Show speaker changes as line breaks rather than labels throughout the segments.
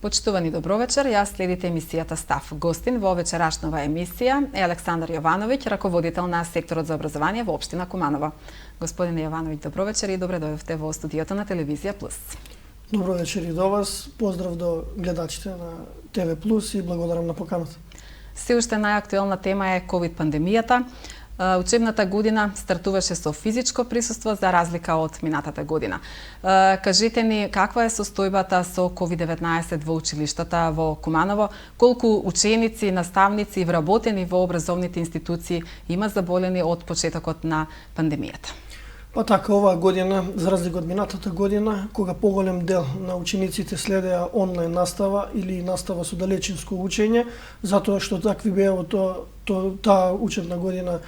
Почитувани добровечер, ја следите емисијата Став. Гостин во вечерашнова емисија е Александар Јовановиќ, раководител на секторот за образование во општина Куманово. Господине Јовановиќ, добровечер и добре дојдовте во студиото на Телевизија Плюс.
Добро вечер и до вас. Поздрав до гледачите на ТВ Плюс и благодарам на поканата.
Се уште најактуелна тема е ковид пандемијата. Учебната година стартуваше со физичко присуство за разлика од минатата година. Кажете ни каква е состојбата со COVID-19 во училиштата во Куманово, колку ученици, наставници и вработени во образовните институции има заболени од почетокот на пандемијата?
Па така, оваа година, за разлика од минатата година, кога поголем дел на учениците следеа онлайн настава или настава со далечинско учење, затоа што такви беа таа учебна година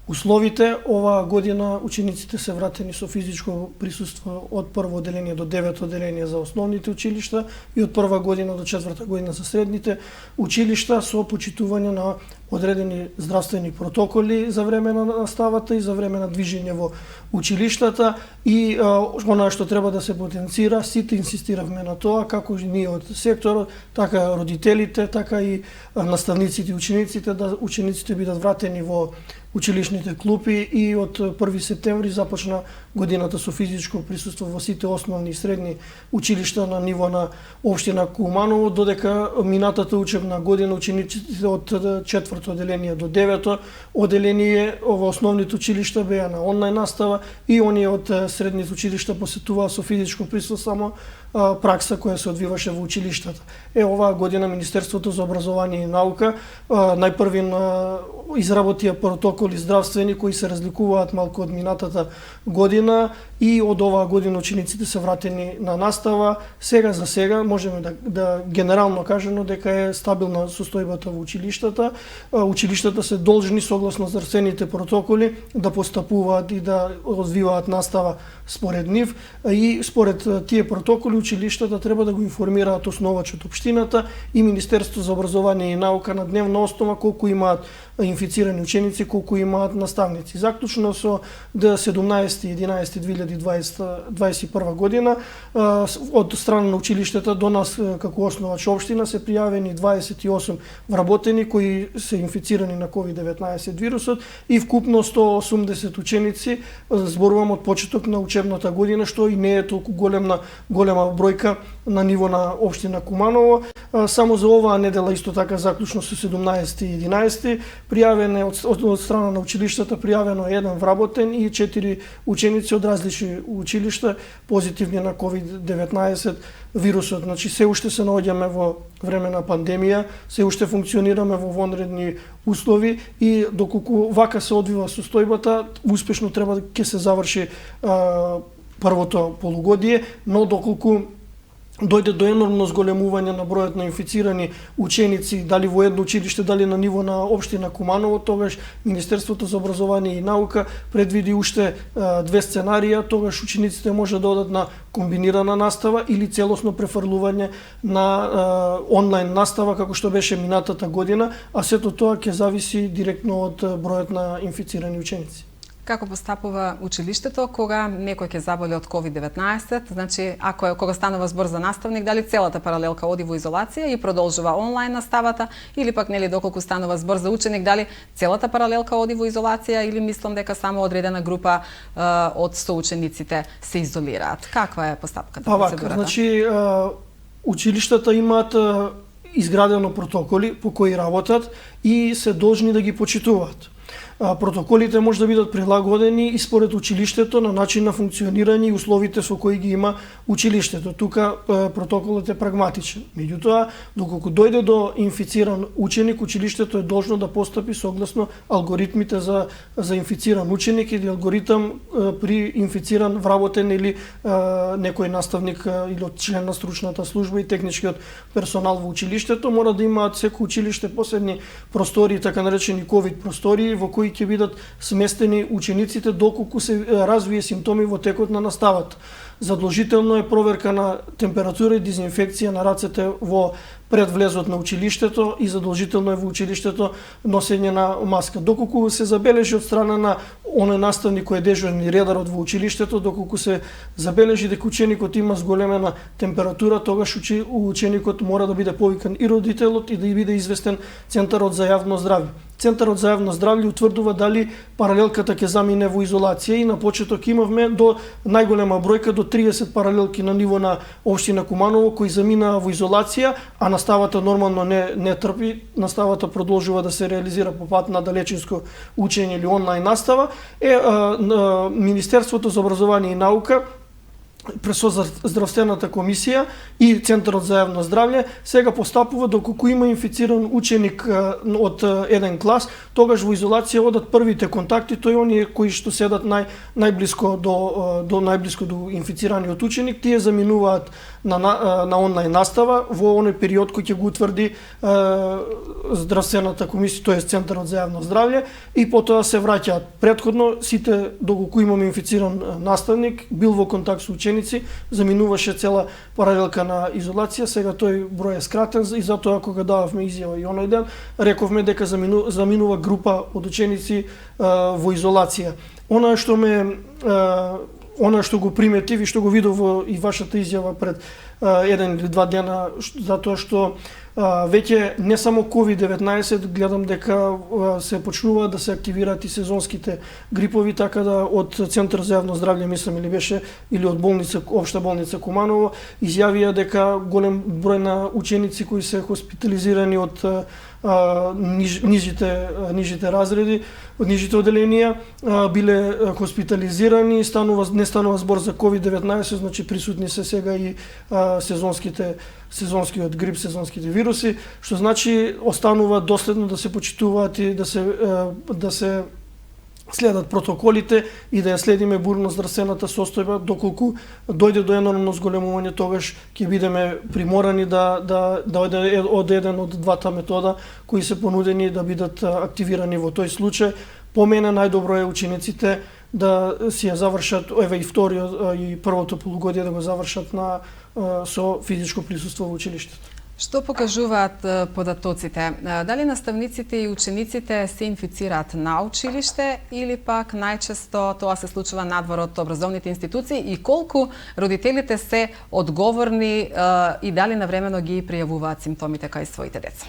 условите, оваа година учениците се вратени со физичко присуство од прво оделение до девето оделение за основните училишта и од прва година до четврта година за средните училишта со почитување на одредени здравствени протоколи за време на наставата и за време на движење во училиштата и она што треба да се потенцира, сите инсистиравме на тоа, како и ние од секторот, така родителите, така и наставниците и учениците, да учениците бидат вратени во училишните клупи и од 1 септември започна годината со физичко присуство во сите основни и средни училишта на ниво на општина Куманово, додека минатата учебна година учениците од 4-то оделение до 9-то оделение во основните училишта беа на онлайн настава и оние од средните училишта посетуваа со физичко присуство само пракса која се одвиваше во училиштата. Оваа година Министерството за образование и наука најпрви изработија протоколи здравствени кои се разликуваат малку од минатата година и од оваа година учениците се вратени на настава. Сега за сега можеме да генерално кажено дека е стабилна состојбата во училиштата. Училиштата се должни согласно здравствените протоколи да постапуваат и да одвиваат настава според нив и според тие протоколи училиштата треба да го информираат основачот општината и Министерството за образование и наука на дневна основа колку имаат инфицирани ученици, колку имаат наставници. Заклучно со 17.11.2021 година од страна на училиштата до нас како основач општина се пријавени 28 вработени кои се инфицирани на COVID-19 вирусот и вкупно 180 ученици, зборувам од почеток на учебната година, што и не е толку голема бројка на ниво на општина Куманово. Само за оваа недела исто така заклучно со 17.11 пријавено од страна на училиштата пријавено еден вработен и 4 ученици од различни училишта позитивни на COVID-19 вирусот. Значи се уште се наоѓаме во време на пандемија, се уште функционираме во вонредни услови и доколку вака се одвива состојбата, успешно треба да ќе се заврши првото полугодие, но доколку дојде до енормно зголемување на бројот на инфицирани ученици, дали во едно училиште, дали на ниво на општина Куманово, тогаш Министерството за образование и наука предвиди уште 2 сценарија, тогаш учениците може да одат на комбинирана настава или целосно префрлување на онлайн настава како што беше минатата година, а сето тоа ќе зависи директно од бројот на инфицирани ученици.
Како постапува училиштето кога некој ќе заболе од COVID-19? Значи, кога станува збор за наставник, дали целата паралелка оди во изолација и продолжува онлайн наставата, или пак нели доколку станува збор за ученик, дали целата паралелка оди во изолација или мислам дека само одредена група од соучениците се изолираат? Каква е постапката, процедурата?
Значи, училиштата имаат изградено протоколи по кои работат и се должни да ги почитуваат. Протоколите може да бидат прилагодени и според училиштето на начин на функционирање и условите со кои ги има училиштето. Тука протоколот е прагматичен. Меѓутоа, доколку дојде до инфициран ученик, училиштето е должно да постапи согласно алгоритмите за инфициран ученик или алгоритам при инфициран вработен или некој наставник или од член на стручната служба и техничкиот персонал во училиштето. Мора да имаат секој училиште посебни простории, така наречени COVID простории, во кои ќе бидат сместени учениците доколку се развие симптоми во текот на наставата. задолжително е проверка на температура и дезинфекција на рацете во пред влезот на училиштето и задолжително е во училиштето носење на маска. Доколку се забележи од страна на оној наставник кој е дежурни редарот во училиштето, доколку се забележи дека ученикот има зголемена температура, тогаш ученикот мора да биде повикан и родителот и да биде известен Центарот за јавно здравје. Центарот за јавно здравје утврдува дали паралелката ќе замине во изолација и на почеток имавме до најголема бројка до 30 паралелки на ниво на општина Куманово кои заминаа во изолација, а наставата нормално не трпи, наставата продолжува да се реализира по пат на далечинско учење или онлайн настава. Министерството за образование и наука пресо здравствената комисија и Центарот за јавно здравје сега постапува доколку има инфициран ученик од еден клас, тогаш во изолација одат првите контакти, тој оние кои што седат најблиско до најблиско до инфицираниот ученик, тие заминуваат на онлайн настава во оној период кој ќе го утврди здравствената комисија, тоест Центарот за јавно здравје, и потоа се враќаат. Претходно сите доколку имаме инфициран наставник бил во контакт со ученик, заминуваше цела паралелка на изолација, сега тој број е скратен и затоа кога дававме изјава и оној ден, рековме дека заминува група од ученици во изолација. Она што го приметив и што го видов во и вашата изјава пред 1 или 2 дена, затоа што веќе не само COVID-19, гледам дека се почнува да се активираат и сезонските грипови, така да од Центар за јавно здравје, мислам, или од болница, општа болница Куманово, изјавија дека голем број на ученици кои се хоспитализирани од нижите разреди, од нижите оделенија, биле хоспитализирани, не станува збор за COVID-19, значи присутни се сега и сезонскиот грип, сезонските вируси, што значи останува доследно да се почитуваат и да се следат протоколите и да ја следиме бурно здравствената состојба, доколку дојде до енормно зголемување, тогаш ќе бидеме приморани да од еден од двата метода кои се понудени да бидат активирани во тој случај. По мене најдобро е учениците да си ја завршат, еве и вториот и првото полугодие да го завршат со физичко присуство во училиштето.
Што покажуваат податоците? Дали наставниците и учениците се инфицираат на училиште или пак најчесто тоа се случува надвор од образовните институции и колку родителите се одговорни и дали навремено ги пријавуваат симптомите кај своите деца?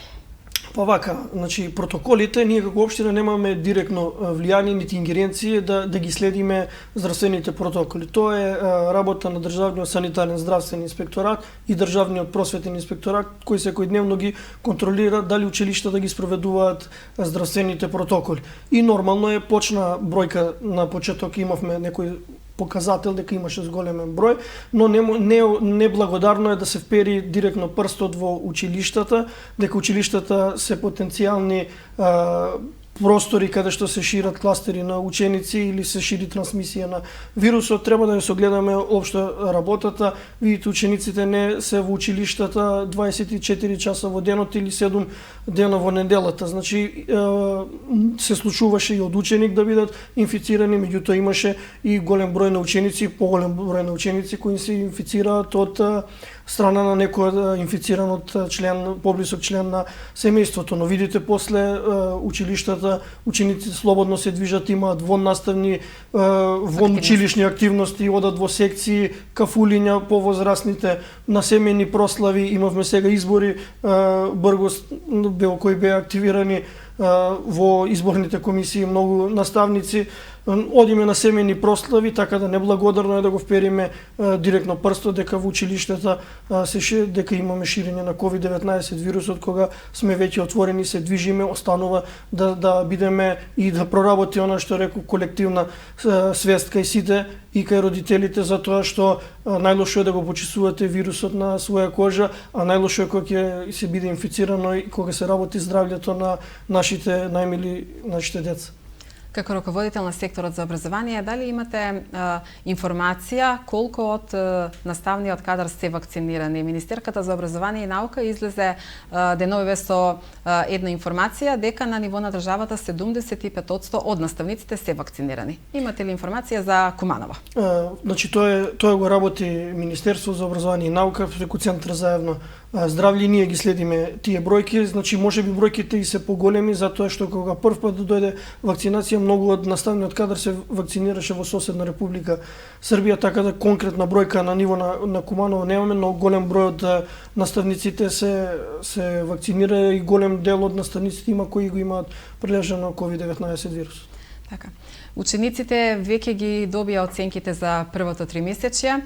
Па вака, значи протоколите ние како општина немаме директно влијание нити ингеренции да ги следиме здравствените протоколи. Тоа е работа на Државниот санитарен здравствен инспекторат и Државниот просветен инспекторат кои секојдневно ги контролира дали училиштата да ги спроведуваат здравствените протоколи. И нормално е, почна бројка на почеток, имавме некој показател дека имаше зголемен број, но неблагодарно е да се впери директно прстот во училиштата, дека училиштата се потенцијални простори каде што се шират кластери на ученици или се шири трансмисија на вирусот. Треба да ја согледаме општо работата. Видите, учениците не се во училиштата 24 часа во денот или 7 дена во неделата. Значи се случуваше и од ученик да бидат инфицирани, меѓутоа имаше и голем број на ученици, поголем број на ученици кои се инфицираат од страна на некој инфициран од поблисок член на семејството. Но видите, после училиштата учениците слободно се движат, имаат воннаставни, училишни активности, одат во секции, кафулиња по возрастните, на семејни прослави, имавме сега избори, Бргос, кои беа активирани во изборните комисии, многу наставници, одиме на семејни прослави, така да неблагодарно е да го впериме директно прстот дека во училиштата дека имаме ширење на COVID-19 вирусот, кога сме веќе отворени, се движиме, останува да бидеме и да проработи она што рекол колективна свест кај сите и кај родителите, затоа што најлошо е да го почесувате вирусот на своја кожа, а најлошо е кога ќе се биде инфицирано и кога се работи здравјето на нашите најмили, нашите деца.
Како раководител на секторот за образование, дали имате информација колку од наставниот кадар се вакцинирани? Министерката за образование и наука излезе деновиве со една информација дека на ниво на државата 75% од наставниците се вакцинирани. Имате ли информација за Куманово?
Значи тоа го работи Министерство за образование и наука преку Центар за јавно здравје, ние ги следиме тие бројки, значи можеби бројките и се поголеми затоа што кога прв пат дојде вакцинација многу од наставниот кадар се вакцинираше во соседна Република Србија, така да конкретна бројка на ниво на Куманово немаме, но голем број од наставниците се вакцинира и голем дел од наставниците има кои го имаат прилежано COVID-19 вирус.
Така. Учениците веќе ги добија оценките за првото тримесечје.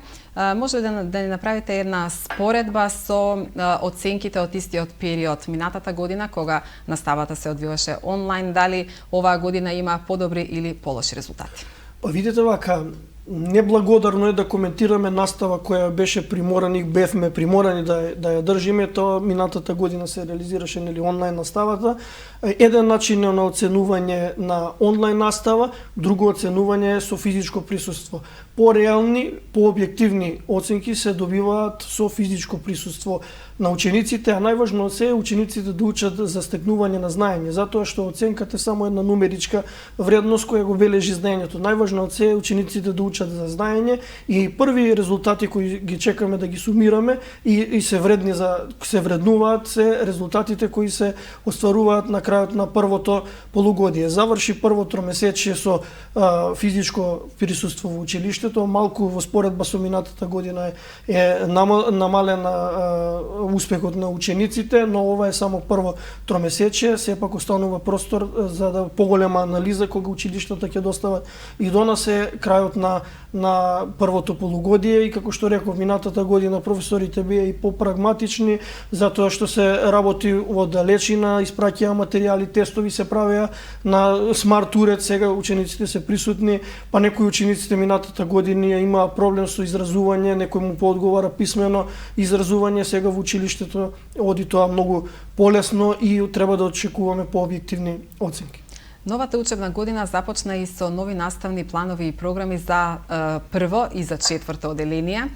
Може ли да ни направите една споредба со оценките од истиот период минатата година, кога наставата се одвиваше онлайн, дали оваа година има подобри или полоши резултати?
Па видите вака, неблагодарно е да коментираме настава која беше приморани, бевме приморани да ја држиме, тоа минатата година се реализираше нели онлайн наставата. Еден начин е на оценување на онлайн настава, друго оценување е со физичко присуство. По-реални, по-објективни оценки се добиваат со физичко присуство на учениците, а најважно од се е учениците да учат за стекнување на знаење, затоа што оценката е само една нумеричка вредност која го бележи знаењето. Најважно од се е учениците да учат за знаење и први резултати кои ги чекаме да ги сумираме и се вреднуваат се резултатите кои се остваруваат на крајот на првото полугодие. Заврши прво тромесечие со физичко присуство во училиштето, малку во споредба со минатата година е намален успехот на учениците, но ова е само прво тромесечие, сепак останува простор за да поголема анализа кога училиштата ќе достават и до нас е крајот на првото полугодие и како што реков минатата година професорите беа и попрагматични затоа што се работи во далечина, испраќаа материјали, тестови се правеа на смарт уред, сега учениците се присутни, па некои учениците минатата година имаа проблем со изразување, некој му поодговара писмено изразување, сега во училиштето оди тоа многу полесно и треба да очекуваме пообјективни оценки.
Новата учебна година започна и со нови наставни планови и програми за прво и за четврто оделение.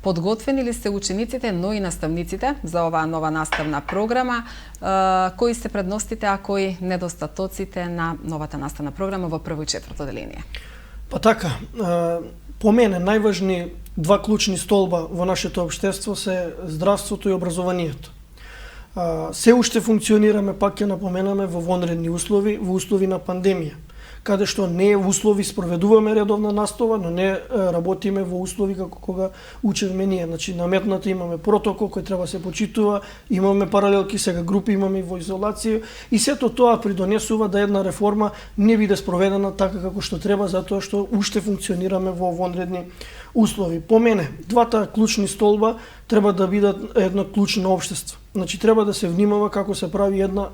Подготвени ли се учениците, но и наставниците за оваа нова наставна програма? Кои се предностите, а кои недостатоците на новата наставна програма во прво и четврто оделение?
Па така, по мене најважни два клучни столба во нашето општество се здравството и образованието. Се уште функционираме, пак ќе напоменаме, во вонредни услови, во услови на пандемија, каде што не во услови спроведуваме редовна настава, но не работиме во услови како кога учевме ние. Значи, наметнато имаме протокол кој треба се почитува, имаме паралелки, сега групи имаме во изолација и сето тоа придонесува да една реформа не биде спроведена така како што треба, затоа што уште функционираме во вонредни услови. По мене, двата клучни столба треба да бидат едно клучно општество. Значи, треба да се внимава како се прави една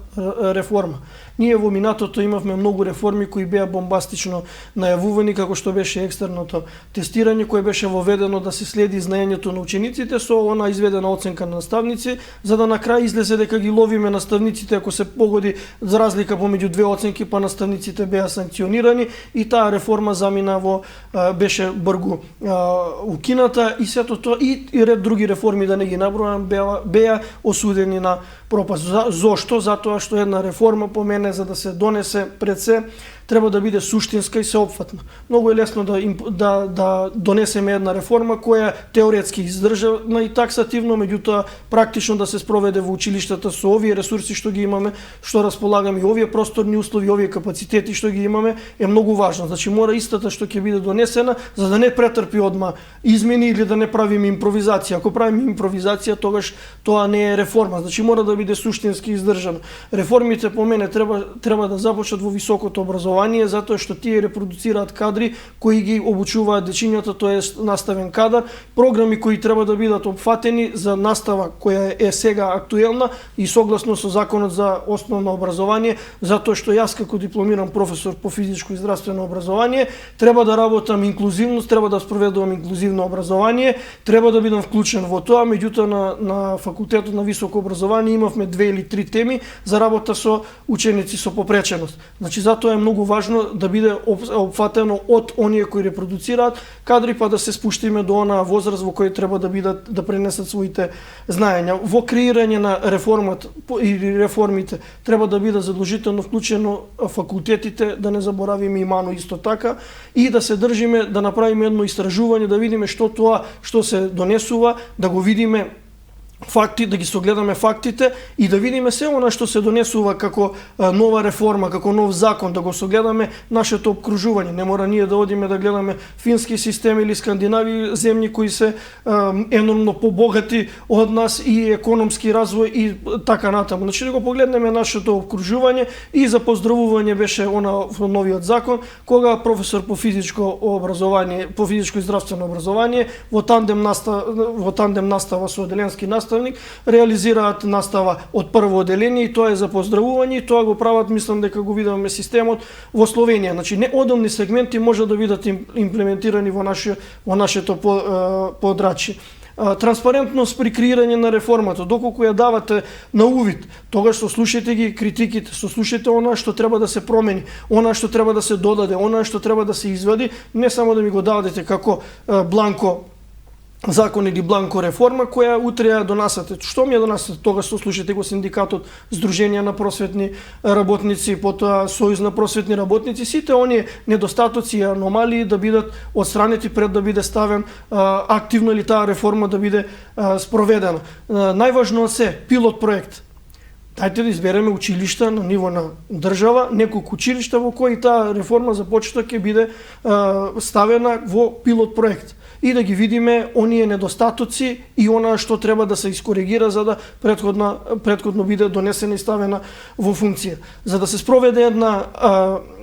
реформа. Ние во минатото имавме многу реформи кои беа бомбастично најавувани, како што беше екстерното тестирање, кое беше воведено да се следи знаењето на учениците со она изведена оценка на наставници, за да на крај излезе дека ги ловиме наставниците ако се погоди за разлика помеѓу две оценки, па наставниците беа санкционирани и таа реформа замина беше бргу укината и сето тоа и ред други реформи да не ги набројам беа осудени на пропаст. Зошто? Затоа што една реформа по мене за да се донесе пред се треба да биде суштинска и сеопфатна. Многу е лесно да донесеме една реформа која теоретски издржана и таксативно, меѓутоа практично да се спроведе во училиштата со овие ресурси што ги имаме, што располагаме и овие просторни услови, овие капацитети што ги имаме е многу важно. Значи мора истата што ќе биде донесена за да не претрпи одма измени или да не правиме импровизација. Ако правиме импровизација, тогаш тоа не е реформа. Значи мора да биде суштински издржано. Реформите по мене треба да започнат во високото образование, затоа што тие репродуцираат кадри кои ги обучуваат дечињата, тоа е наставен кадар, програми кои треба да бидат опфатени за настава која е сега актуелна и согласно со законот за основно образование, затоа што јас како дипломиран професор по физичко и здравствено образование треба да работам инклузивност, треба да спроведувам инклузивно образование, треба да бидам вклучен во тоа, меѓутоа на факултетот на високо образование имавме 2 или 3 теми за работа со ученици со попреченост. Значи затоа е многу важно да биде опфатено од оние кои репродуцираат кадри, па да се спуштиме до онаа возраст во која треба да бидат, да пренесат своите знаења. Во креирање на реформата или реформите треба да биде задолжително вклучено факултетите, да не заборавиме и МАНО исто така, и да се држиме да направиме едно истражување, да видиме што тоа што се донесува, да го видиме факти, да ги согледаме фактите и да видиме се она што се донесува како нова реформа, како нов закон, да го согледаме нашето обкружување. Не мора ние да одиме да гледаме фински систем или скандинави земји кои се енормно побогати од нас и економски развој и така натаму. Значи да го погледнеме нашето обкружување и за поздравување беше она новиот закон кога професор по физичко образование, по физичко и здравствено образование во тандем настава со оделенски наставник реализираат настава од прво оделение и тоа е за поздравување и тоа го прават, мислам дека го видаме системот во Словенија. Значи неодамни сегменти може да бидат имплементирани во нашето подрачје. Транспарентност при креирање на реформата, доколку ја давате на увид, тогаш сослушате ги критиките, сослушате она што треба да се промени, она што треба да се додаде, она што треба да се извади, не само да ми го дадете како бланко закон или бланко реформа која утре ја донасате. Што ми ја донасате? Тогаш сослушате го синдикатот, Сдружение на просветни работници, потоа Сојуз на просветни работници, сите оние недостатоци и аномалии да бидат отстранети пред да биде ставен активно или таа реформа да биде спроведена. Најважно се пилот проект. Дајте да избереме училишта на ниво на држава, неколку училишта во кои таа реформа за почеток ќе биде ставена во пилот проект и да ги видиме оние недостатоци и она што треба да се искоригира за да претходно биде донесена и ставена во функција. За да се спроведе една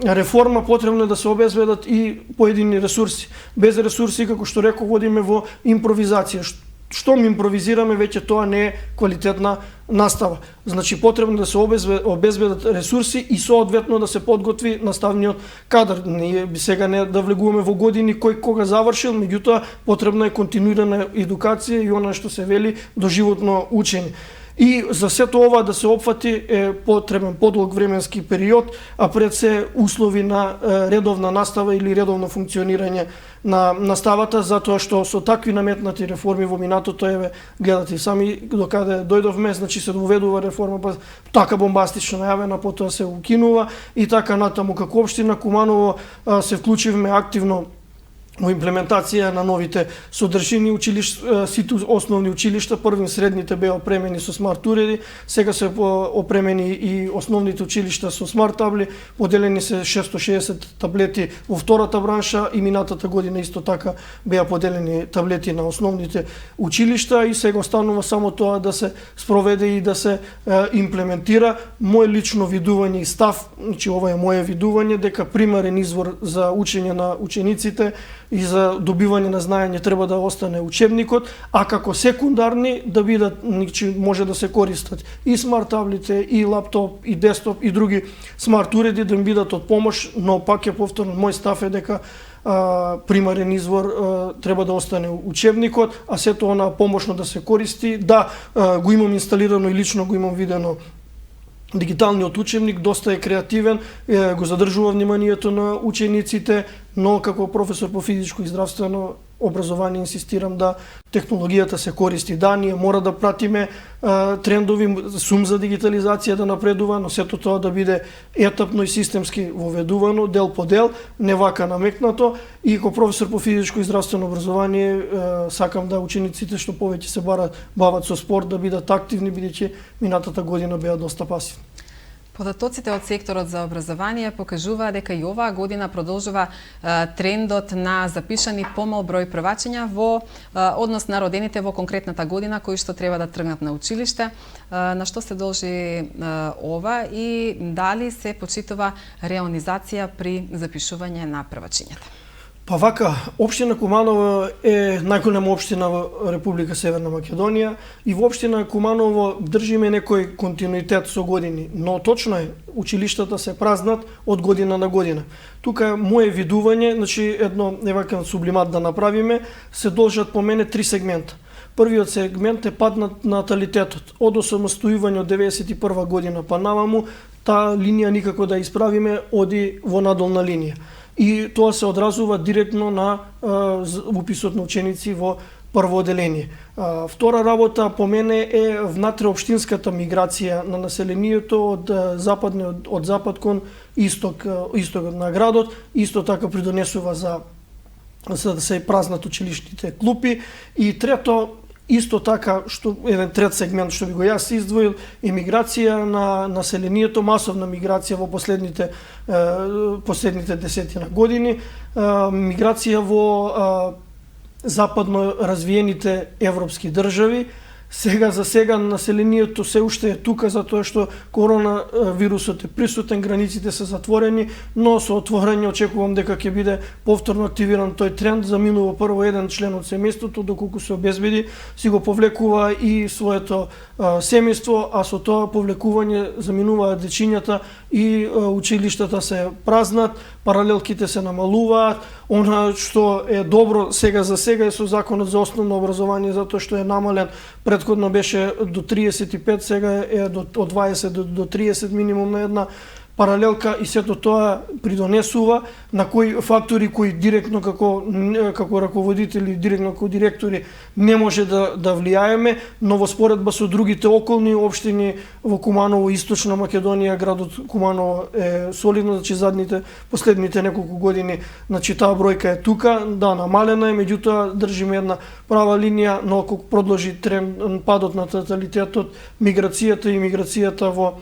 реформа потребно е да се обезбедат и поедини ресурси. Без ресурси, како што реков, водиме во импровизација. Штом импровизираме, веќе тоа не е квалитетна настава. Значи потребно да се обезбедат ресурси и соодветно да се подготви наставниот кадар. Ние сега не да влегуваме во години кој кога завршил, меѓутоа потребна е континуирана едукација и она што се вели доживотно учење. И за сето ова да се опфати е потребен подлог временски период, а пред се услови на редовна настава или редовно функционирање на наставата, затоа што со такви наметнати реформи во минатото, еве гледате сами докаде дојдовме, значи се доведува реформа, па така бомбастично најавена, потоа се укинува и така натаму. Како општина Куманово се вклучивме активно во имплементација на новите содржини сите основни училишта, првим средните беа опремени со смарт уреди, сега се опремени и основните училишта со смарт табли, поделени се 660 таблети во втората бранша и минатата година исто така беа поделени таблети на основните училишта и сега останува само тоа да се спроведе и да се имплементира. Мој лично видување и став, значи ова е моје видување, дека примарен извор за учење на учениците и за добивање на знаење треба да остане учебникот, а како секундарни да бидат, може да се користат и смарт таблите, и лаптоп, и десктоп, и други смарт уреди да им бидат од помош, но пак е повторно, мој став е дека примарен извор треба да остане учебникот, а сето она помошно да се користи. Да, го имам инсталирано и лично го имам видено дигиталниот учебник, доста е креативен, го задржува вниманието на учениците, но како професор по физичко и здравствено образование инсистирам да технологијата се користи. Да, ние мора да пратиме трендови, сум за дигитализација да напредува, но сето тоа да биде етапно и системски воведувано, дел по дел, не вака намекнато. И како професор по физичко и здравствено образование сакам да учениците што повеќе се бават со спорт да бидат активни, бидејќи минатата година беа доста пасивни.
Податоците од секторот за образование покажуваа дека и оваа година продолжува трендот на запишани помал број првачења во однос на родените во конкретната година кои што треба да тргнат на училиште. На што се должи ова и дали се почитува реонизација при запишување на првачињата?
Па вака, општина Куманово е најголема општина во Република Северна Македонија и во општина Куманово држиме некој континуитет со години, но точно е, училиштата се празнат од година на година. Тука моје видување, значи едно невака сублимат да направиме, се должат по мене 3 сегмента. Првиот сегмент е пад на наталитетот. Од осамостојување од 91 година па наваму, таа линија никако да исправиме, оди во надолна линија. И тоа се одразува директно на уписот на ученици во прво оделение. Втора работа по мене е внатреопштинската миграција на населението од запад кон исток на градот, исто така придонесува за да се празнат училишните клупи. И трето, исто така, што еден трет сегмент што би го јас издвоил, е миграција на населението, масовна миграција во последните десетина години, миграција во западно развиените европски држави. Сега за сега населението се уште е тука затоа што коронавирусот е присутен, границите се затворени, но со отворање очекувам дека ќе биде повторно активиран тој тренд. Заминува прво еден член од семејството, доколку се обезбеди, си го повлекува и своето семејство, а со тоа повлекување заминуваат дечињата и училиштата се празнат, паралелките се намалуваат. Она што е добро сега за сега е со законот за основно образование, затоа што е намален, предходно беше до 35, сега е од 20 до 30 минимум на една паралелка, и сето тоа придонесува на кои фактори кои директно како раководители, директно како директори не може да влијаеме, но во споредба со другите околни општини во Куманово, Источна Македонија, градот Куманово е солидно, значи последните неколку години, значи таа бројка е тука, да, намалена е, меѓутоа држиме една права линија, но ако продолжи падот на наталитетот, миграцијата во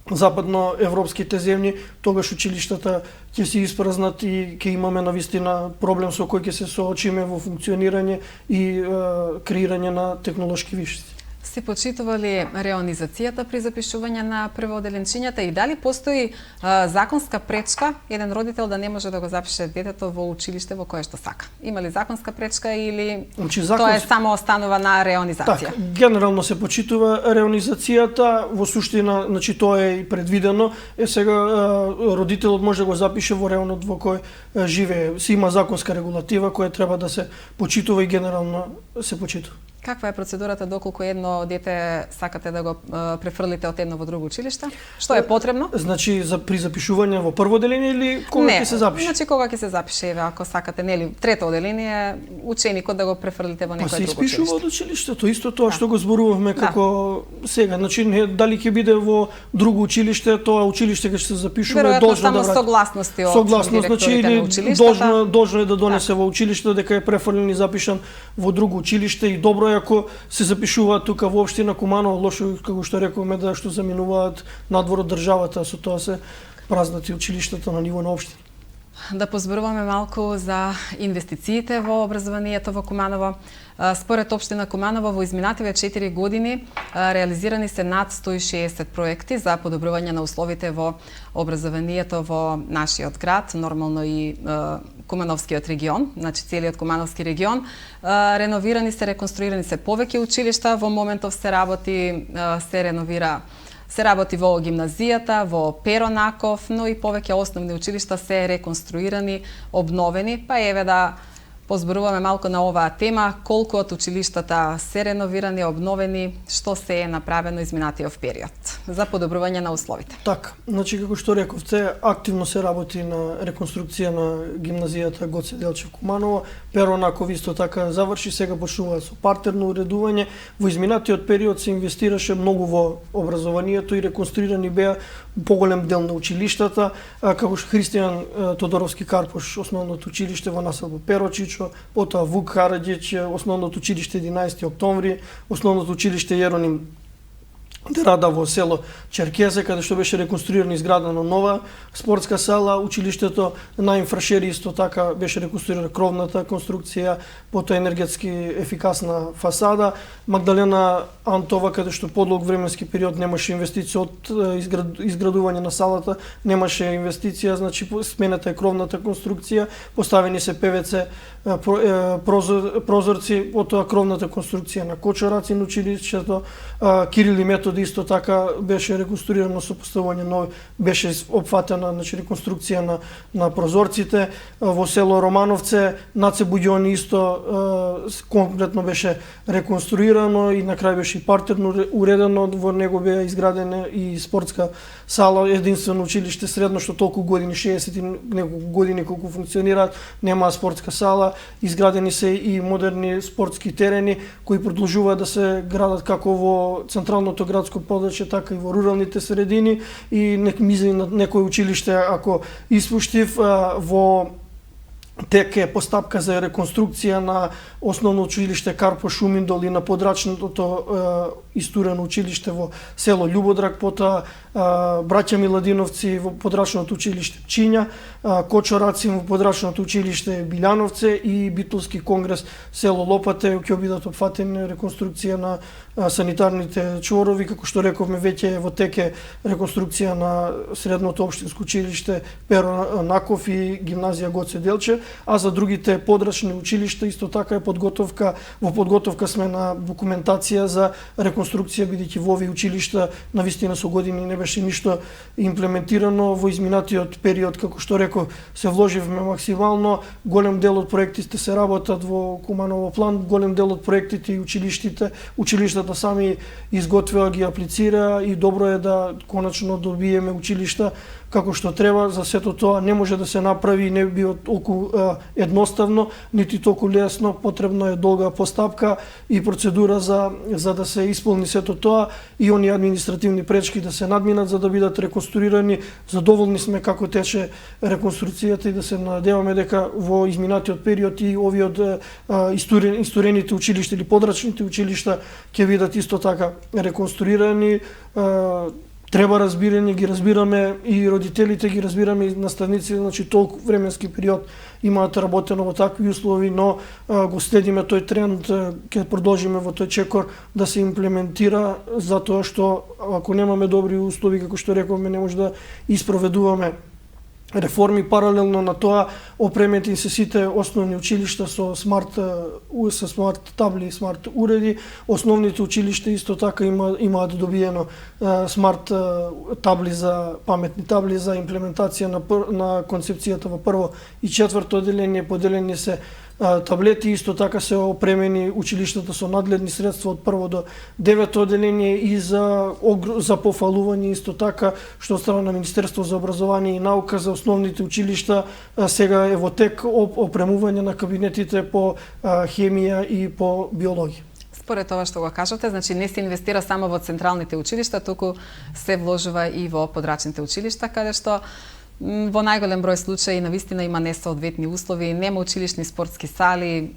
западноевропските земји, тогаш училиштата ќе се испразнат и ќе имаме навистина проблем со кој ќе се соочиме во функционирање и креирање на технолошки виштини.
Се почитува ли реонизацијата при запишување на првооделенчињата и дали постои законска пречка еден родител да не може да го запише детето во училиште во кое што сака? Има ли законска пречка или тоа е само останува на реонизација?
Так, генерално се почитува реонизацијата, во суштина, значи тоа е и предвидено. Сега родителот може да го запише во реонот во кој живее. Си има законска регулатива која треба да се почитува и генерално се почитува.
Каква е процедурата доколку едно дете сакате да го префрлите од едно во друго училиште? Што е потребно?
Значи при запишување во прво оделение или кога ќе се запише?
Значи кога ќе се запише, ако сакате, нели, трето оделение, ученикот да го префрлите во некој друго училиште.
Па се испишува од училиштето, исто тоа што го зборувавме како сега. Значи дали ќе биде во друго училиште, тоа училиште ќе се запишува, должно да врати.
Согласности од директорите на училиштата.
Должно е да донесе во училиште дека е префрлен и запишан во друго училиште, и добро е ако се запишуваат тука во општина Куманово. Лошо, како што рековме, да што заминуваат надвор од државата, со тоа се празнат и училиштата на ниво на општина.
Да позборуваме малку за инвестициите во образованието во Куманово. Според општина Куманово во изминативе 4 години реализирани се над 160 проекти за подобрување на условите во образованието во нашиот град, нормално и Кумановскиот регион, значи целиот Кумановски регион. Реновирани се, реконструирани се повеќе училишта, во моментов се работи во гимназијата, во Перо Наков, но и повеќе основни училишта се реконструирани, обновени, па еве да позборуваме малку на оваа тема, колку од училиштата се реновирани, обновени, што се е направено изминатиот период за подобрување на условите.
Така, значи како што рековте, активно се работи на реконструкција на гимназијата Гоце Делчев Куманово. Перо Наков исто така заврши, сега почнуваат со партерно уредување. Во изминатиот период се инвестираше многу во образованието и реконструирани беа поголем дел на училиштата, како што Христијан Тодоровски Карпош, основното училиште во населбо Перочичо, потоа Вук Караѓич, основното училиште 11 октомври, основното училиште Јероним Дерада во село Черкезе, каде што беше реконструирана и изградена нова спортска сала. Училиштето на Инфрашери исто така беше реконструирана кровната конструкција, потоа енергетски ефикасна фасада. Магдалена Антова, каде што подлог временски период немаше инвестиција од изградување на салата, немаше инвестиција, значи смената е кровната конструкција, поставени се ПВЦ прозорци, потоа кровната конструкција на кочораци на училиштето, Кирил и Методи период исто така беше реконструирано со поставување нови, беше опфатена реконструкција на прозорците во село Романовце, Наце Буѓони исто комплетно беше реконструирано и на крај беше и партерно уредено, во него беа изградена и спортска сала, единствено училиште средно што толку години, 60 и неколку години колку функционираат, нема спортска сала, изградени се и модерни спортски терени кои продолжуваат да се градат како во централното градско подрачје, така и во руралните средини и мисли на некој училиште, ако испуштив, во тек е постапка за реконструкција на основно училиште Карпо Шуминдол и на подрачното истурено училиште во село Љубодрак, потоа браќа Миладиновци во подрачното училиште Пчиња, Кочорацин во подрачното училиште Билјановце и Битолски конгрес село Лопате ќе бидат опфатени реконструкција на санитарните чворови, како што рековме веќе во теке реконструкција на средното општинско училиште Перо Наков и гимназија Гоце Делче, а за другите подрачни училишта исто така е во подготовка сме на документација за реконструкција, бидејќи во овие училишта навистина со години не беше ништо имплементирано во изминатиот период, како што реков, се вложивме максимално, голем дел од проектите се работат во Куманово план, голем дел од проектите и училиштата сами изготвија, ги аплицира и добро е да конечно добиеме училишта како што треба. За сето тоа не може да се направи, не би толку едноставно, нити толку лесно, потребно е долга постапка и процедура за да се исполни сето тоа и оние административни пречки да се надминат за да бидат реконструирани. Задоволни сме како тече реконструкцијата и да се надеваме дека во изминатиот период и овие истурените училишта или подрачните училишта ќе бидат исто така реконструирани. Треба разбирање, ги разбираме и родителите, ги разбираме и наставниците, значи толку временски период имаат работено во такви услови, но го следиме тој тренд, ќе продолжиме во тој чекор да се имплементира, затоа што ако немаме добри услови, како што рековме, не може да испроведуваме реформи. Паралелно на тоа опременти се сите основни училишта со смарт табли и смарт уреди. Основните училишта исто така имаат добиено смарт табли паметни табли за имплементација на концепцијата во прво и четврто одделение. Поделени се таблети, исто така се опремени училиштата со надледни средства од прво до девето одделение и за пофалување исто така што страна на Министерство за образование и наука за основните училишта сега е во тек опремување на кабинетите по хемија и по биологија.
Според тоа што го кажате, значи не се инвестира само во централните училишта, туку се вложува и во подрачните училишта, каде што во најголем број случаи навистина има несоодветни услови, нема училишни спортски сали.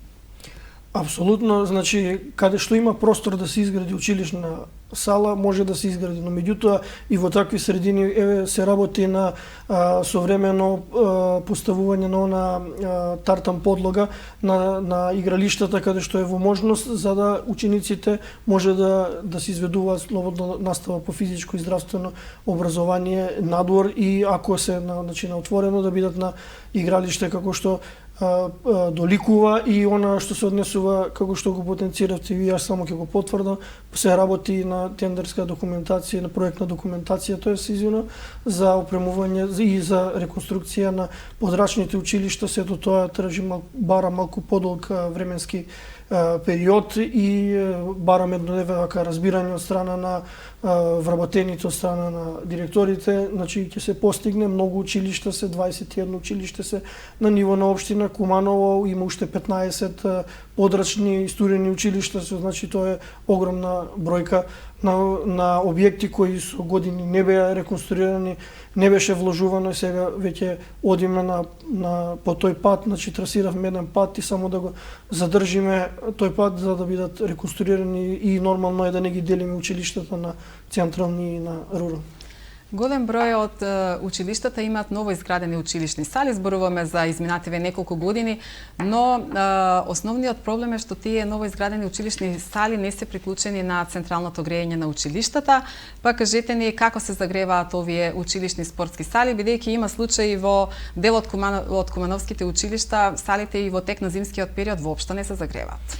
Апсолутно, значи каде што има простор да се изгради училишна сала, може да се изгради, но меѓутоа и во такви средини се работи на современо поставување на она тартан подлога на игралиштата каде што е во можност за да учениците може да се изведуваат слободно настава по физичко и здравствено образование надвор и ако се на отворено да бидат на игралиште како што доликува и она што се однесува како што го потенциравте и јас само ќе го потврдам, се работи на тендерска документација, на проектна документација, тоа се извина за опремување и за реконструкција на подрачните училишта, сето тоа бара малку подолг временски период и барам едно разбирање од страна на вработените, од страна на директорите, значи ќе се постигне. Многу училишта се, 21 училишта се на ниво на општина Куманово, има уште 15 подрачни истурени училишта, значи тоа е огромна бројка на објекти кои со години не беа реконструирани, не беше вложувано и сега веќе одиме по тој пат, значи трасиравме еден пат и само да го задржиме тој пат за да бидат реконструирани и нормално е да не ги делиме училиштата на централни и на рурални.
Голем број од училиштата имаат ново изградени училишни сали, зборуваме за изминативе неколку години, но основниот проблем е што тие ново изградени училишни сали не се приклучени на централното грејење на училиштата. Па кажете ни како се загреваат овие училишни спортски сали, бидејќи има случаи во дел од кумановските училишта, салите и во тек на зимскиот период воопшто не се загреваат.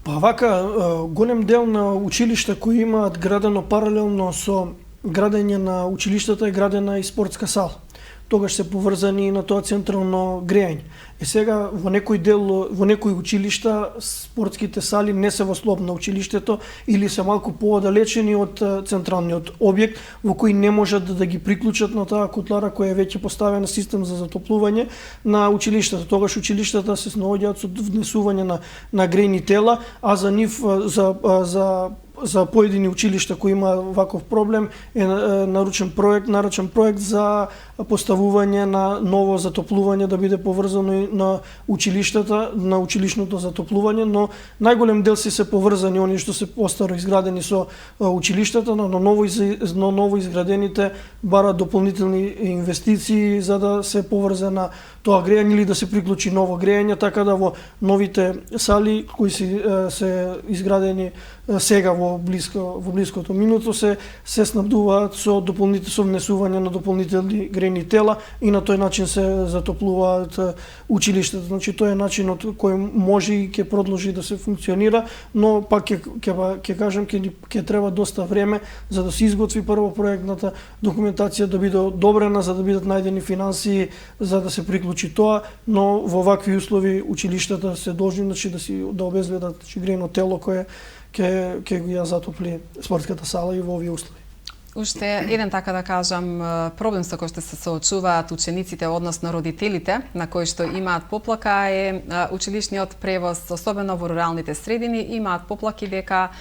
Па вака, голем дел на училишта кои имаат градено паралелно со градење на училиштата е градена и спортска сала. Тогаш се поврзани на тоа централно грејање. Сега во некои училишта спортските сали не се во слоб на училиштето или се малку поодалечени од централниот објект во кои не можат да ги приклучат на таа котлара која е веќе поставена систем за затоплување на училиштата. Тогаш училиштата се снаоѓаат со внесување на грејни тела, а за нив за поедини училишта кои има ваков проблем е наручен проект за поставување на ново затоплување да биде поврзано и на училиштата, на училишното затоплување, но најголем дел се поврзани оние што се постаро изградени со училиштата, но ново изградените бараат дополнителни инвестиции за да се поврзе на тоа грејање или да се приклучи ново грејање, така да во новите сали кои се изградени сега во блиското минуто се снабдуваат со внесување на дополнителни грејни тела и на тој начин се затоплуваат училиштата. Значи тој е начинот кој може и ќе продолжи да се функционира, но пак ќе кажам ќе треба доста време за да се изготви прво проектната документација, да биде одобрена, за да бидат најдени финансии за да се приклучи тоа, но во вакви услови училиштата се должни да обезбедат грејно тело кое ќе ја затопли спортската сала и во овие услови.
Уште еден, така да кажам, проблем со кој што се соочуваат учениците, односно родителите, на кои што имаат поплака е училишниот превоз, особено во руралните средини, имаат поплаки дека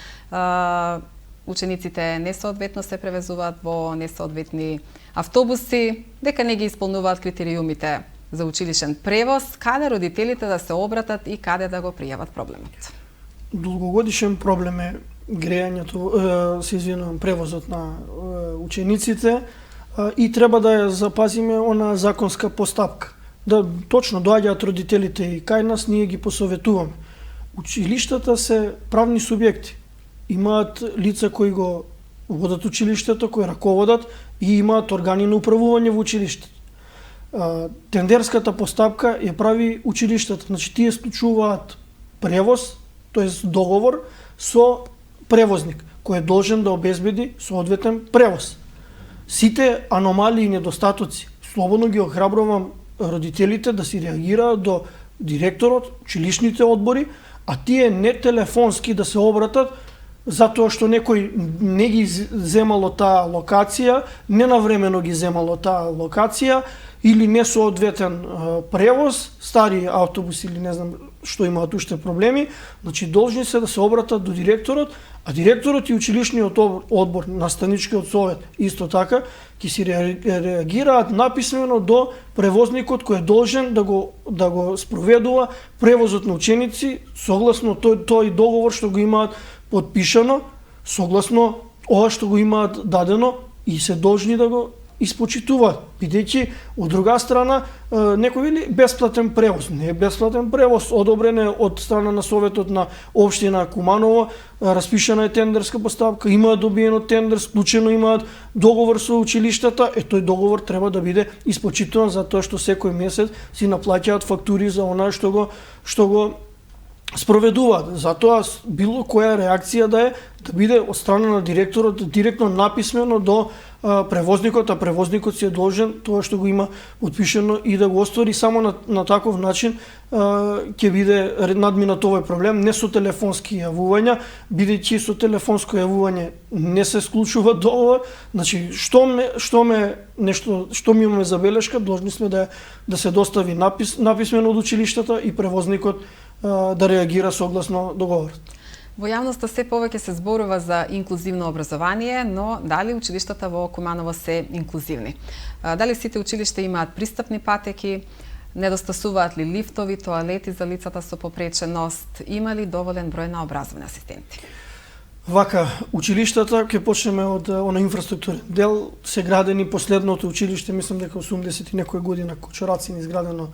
учениците несоодветно се превезуваат во несоодветни автобуси, дека не ги исполнуваат критериумите за училишен превоз, каде родителите да се обратат и каде да го пријават проблемот?
Долгогодишен проблем е грејањето, превозот на учениците и треба да ја запазиме она законска постапка. Да точно доаѓаат родителите и кај нас, ние ги посоветуваме. Училиштата се правни субјекти. Имаат лица кои го водат училиштето, кои раководат и имаат органи на управување во училиштето. Тендерската постапка ја прави училиштата. Значи тие склучуваат превоз, тоест договор со превозник, кој е должен да обезбеди соодветен превоз. Сите аномалии и недостатоци, слободно ги охрабрувам родителите да си реагираат до директорот, училишните одбори, а тие не телефонски да се обратат затоа што некој не ги земало таа локација, ненавремено ги земало таа локација или несоодветен превоз, стари автобуси или не знам што имаат уште проблеми, значи должни се да се обратат до директорот, а директорот и училишниот одбор, наставничкиот совет исто така ќе си реагираат написмено до превозникот кој е должен да го спроведува превозот на ученици согласно тој договор што го имаат подпишано, согласно ова што го имаат дадено и се должни да го испочитуваат, бидејќи од друга страна некој вели бесплатен превоз. Не е бесплатен превоз, одобрен е од страна на Советот на општина Куманово, распишана е тендерска постапка, имаат добиено тендер, склучено имаат договор со училиштата, тој договор треба да биде испочитуван затоа што секој месец си наплаќаат фактури за она што го спроведуваат. Затоа било која реакција да биде од страна на директорот директно написмено до превозникот, а превозникот си е должен тоа што го има подпишено и да го оствари. Само на таков начин ќе биде надминат овој проблем, не со телефонски јавувања, бидејќи со телефонско јавување не се склучува договор. Значи што ми имаме забелешка, должни сме да се достави написмено од училиштата и превозникот да реагира согласно договорот.
Во јавноста се повеќе се зборува за инклузивно образование, но дали училиштата во Куманово се инклузивни? Дали сите училишта имаат пристапни патеки? Недостасуваат ли лифтови, тоалети за лицата со попреченост? Има ли доволен број на образовни асистенти?
Вака, училиштата, ќе почнеме од она инфраструктурен дел, се градени последното училиште, мислам дека 80 и некоја година Кочорацин изградено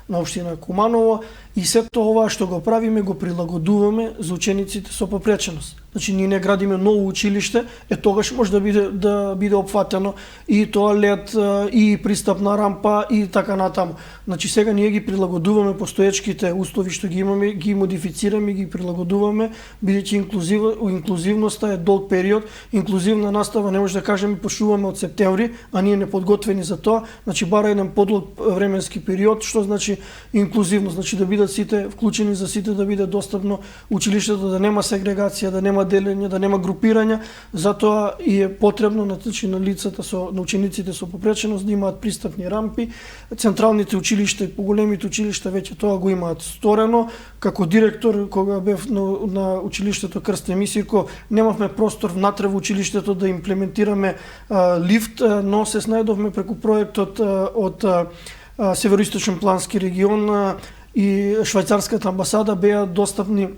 на општина Куманово и сето ова што го правиме го прилагодуваме за учениците со попреченост. значи ние не градиме ново училиште, тогаш може да биде опфатено и тоалет, и пристапна рампа и така натаму. Значи сега ние ги прилагодуваме постоечките услови што ги имаме, ги модифицираме, ги прилагодуваме, бидејќи инклузивноста е долг период, инклузивна настава не може да кажеме почнуваме од септември, а ние не подготвени за тоа, значи бара еден подлог временски период, што значи инклузивност, значи да бидат сите вклучени, за сите да биде достапно училиштето, да нема сегрегација, да нема делење, да нема групирања, затоа и е потребно на лицата на учениците со попреченост да имаат пристапни рампи. Централните училишта и поголемите училишта веќе тоа го имаат сторено. Како директор, кога бев на училиштето Крстен Мисирко, немавме простор внатре во училиштето да имплементираме лифт, но се снајдовме преку проектот од Североисточен плански регион и Швајцарската амбасада беа достапни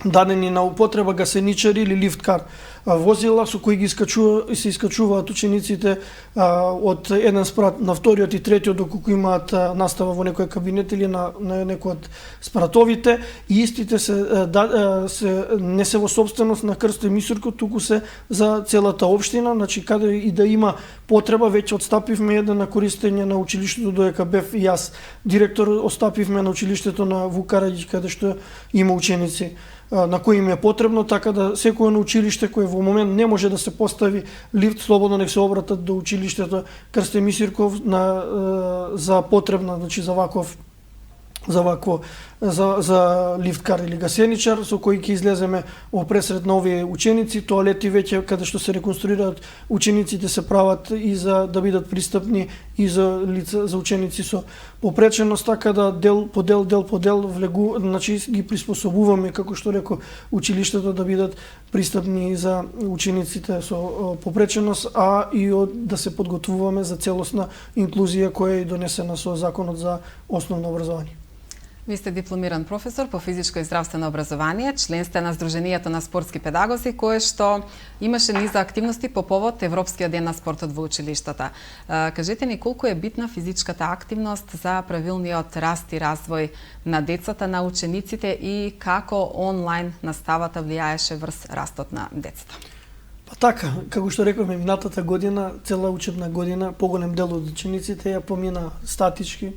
дадени на употреба гасеничари или лифткар возила со кои се искачуваат учениците од еден спрат на вториот и третиот доколку имаат настава во некој кабинет или на некој од спратовите, и истите не се во собственост на Крстен Мисирко, туку се за целата општина, значи каде и да има потреба, веќе отстапивме еден на користење на училиштето додека бев и јас директор, остапивме на училиштето на Вук Караѓиќ каде што има ученици на кои им е потребно, така да секој на училиште кое во момент не може да се постави лифт, слободно нек се обратат до училиштето Крстен Мисирков за потребна, значи за лифткар или гасеничар со кој ќе излеземе во пресред на овие ученици. Тоалети веќе каде што се реконструираат учениците се прават и за да бидат пристапни и за лица, за ученици со попреченост, така да дел по дел значи ги приспособуваме, како што реков, училиштето да бидат пристапни и за учениците со попреченост, а и да се подготвуваме за целосна инклузија која е донесена со Законот за основно образование.
Ви сте дипломиран професор по физичко и здравствено образование, член сте на Сдруженијето на спортски педагози, кое што имаше низа активности по повод Европскиот ден на спортот во училиштата. Кажете ни колку е битна физичката активност за правилниот раст и развој на децата, на учениците, и како онлайн наставата влијаеше врз растот на децата?
Па така, како што рековме, минатата година, цела учебна година, поголем дел од учениците ја помина статички,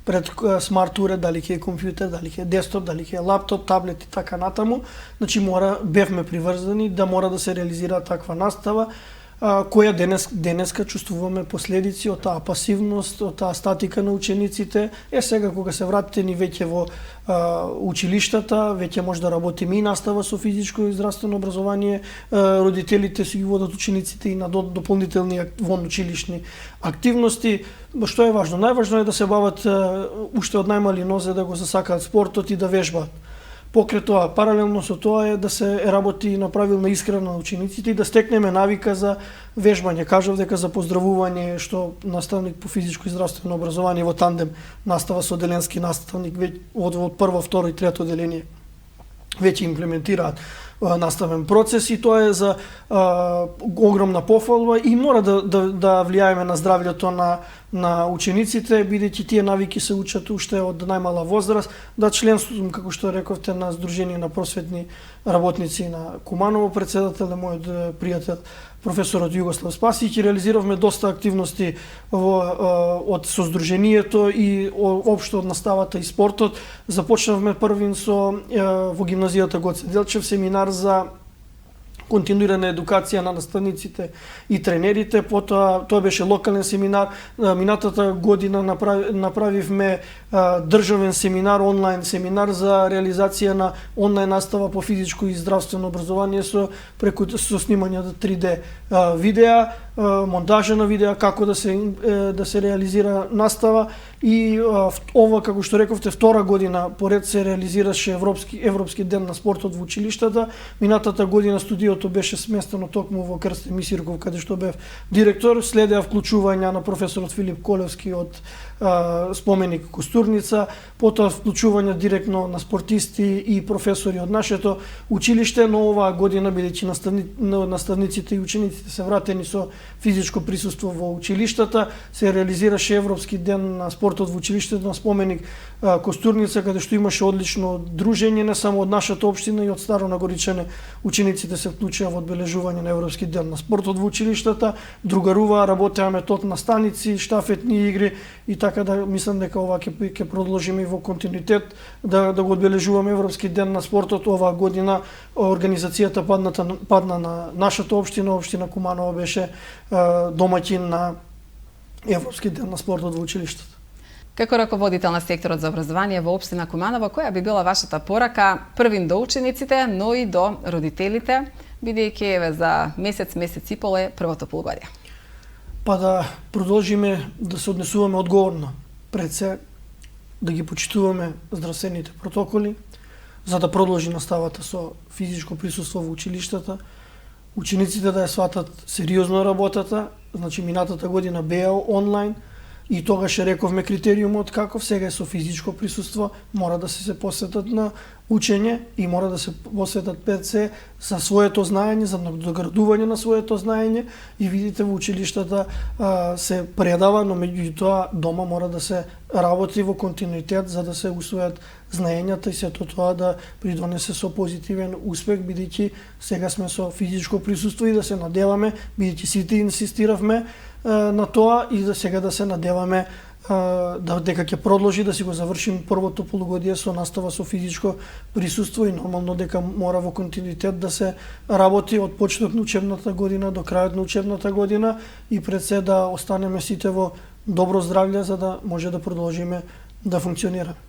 пред смарт уред, дали ќе е компјутер, дали ќе е десктоп, дали ќе е лаптоп, таблет и така натаму. Значи бевме приврзани да мора да се реализира таква настава, која денеска чувствуваме последици од таа пасивност, од таа статика на учениците. Сега кога се вратите ни веќе во училиштата, веќе може да работиме и настава со физичко и здравствено образование, родителите си ги водат учениците и на дополнителни вонучилишни активности. Што е важно? Најважно е да се бават уште од најмали нозе, да го засакаат спортот и да вежбаат. Покрај тоа, паралелно со тоа е да се работи на правилна исхрана на учениците и да стекнеме навика за вежбање. Кажав дека за поздравување, што наставник по физичко и здравствено образование во тандем настава со оделенски наставник од прво, второ и трето оделение веќе имплементираат наставен процес, и тоа е за огромна пофалба и мора да влијаеме на здравјето на учениците, бидејќи тие навики се учат уште од најмала возраст. Да, членството, како што рековте, на Сдружение на просветни работници на Куманово, председател е мојот пријател професорот Југослав Спасиќ, и реализиравме доста активности со Сдруженијето и општо од наставата и спортот. Започнавме првин во гимназијата Гоце Делчев семинар за континуирана едукација на наставниците и тренерите, потоа тоа беше локален семинар. Минатата година направивме државен семинар, онлайн семинар за реализација на онлайн настава по физичко и здравствено образование со снимање на 3D видеа, монтажа на видеа, како да се реализира настава. И ова, како што рековте, втора година поред се реализираше Европски ден на спортот во училиштата. Минатата година студиото беше сместено токму во Крстен Мисирков, каде што бев директор. Следеа вклучувања на професорот Филип Колевски од споменик Костурница, потоа вклучување директно на спортисти и професори од нашето училиште, но оваа година бидејќи наставниците и учениците се вратени со физичко присуство во училиштата, се реализираше Европски ден на спортот во училиштето на споменик Костурница, каде што имаше одлично дружење не само од нашата општина и од Старо Нагоричане. Учениците се вклучија во одбележување на Европски ден на спортот во училиштата, другаруваа, работеа метод на станици, штафетни игри и така да мислам дека ова ќе продолжиме и во континуитет да го одбележуваме Европски ден на спортот. Оваа година организацијата падна на нашата општина, општина Куманово беше домаќин на Европски ден на спортот во училиштата.
Како раководител на секторот за образование во општина Куманово, која би била вашата порака првим до учениците, но и до родителите, бидејќи еве за месец и пол е првото полугодие?
Па да продолжиме да се однесуваме одговорно, пред се да ги почитуваме здравствените протоколи, за да продолжи наставата со физичко присуство во училиштата, учениците да ја сватат сериозно работата, значи минатата година беа онлайн, и тогаш рековме критериумот каков, сега е со физичко присуство, мора да се посветат на учење и мора да се посветат пред се за своето знаење, за доградување на своето знаење и видите во училиштата се предава, но меѓутоа дома мора да се работи во континуитет за да се усвојат знаењата и сето тоа да придонесе со позитивен успех, бидејќи сега сме со физичко присуство и да се надеваме, бидејќи сите инсистиравме на тоа и да сега да се надеваме дека ќе продолжи да си го завршим првото полугодие со настава со физичко присуство и нормално дека мора во континуитет да се работи од почетот на учебната година до крајот на учебната година и пред се да останеме сите во добро здравје за да може да продолжиме да функционираме.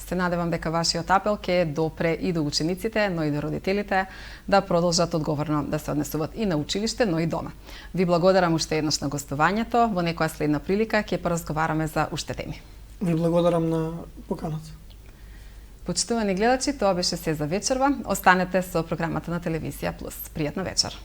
Се надевам дека вашиот апел ќе допре и до учениците, но и до родителите да продолжат одговорно да се однесуваат и на училиште, но и дома. Ви благодарам уште еднаш на гостувањето. Во некоја следна прилика ќе поразговараме за уште теми.
Ви благодарам на поканата.
Почитувани гледачи, тоа беше се за вечерва. Останете со програмата на Телевизија Плюс. Пријатна вечер.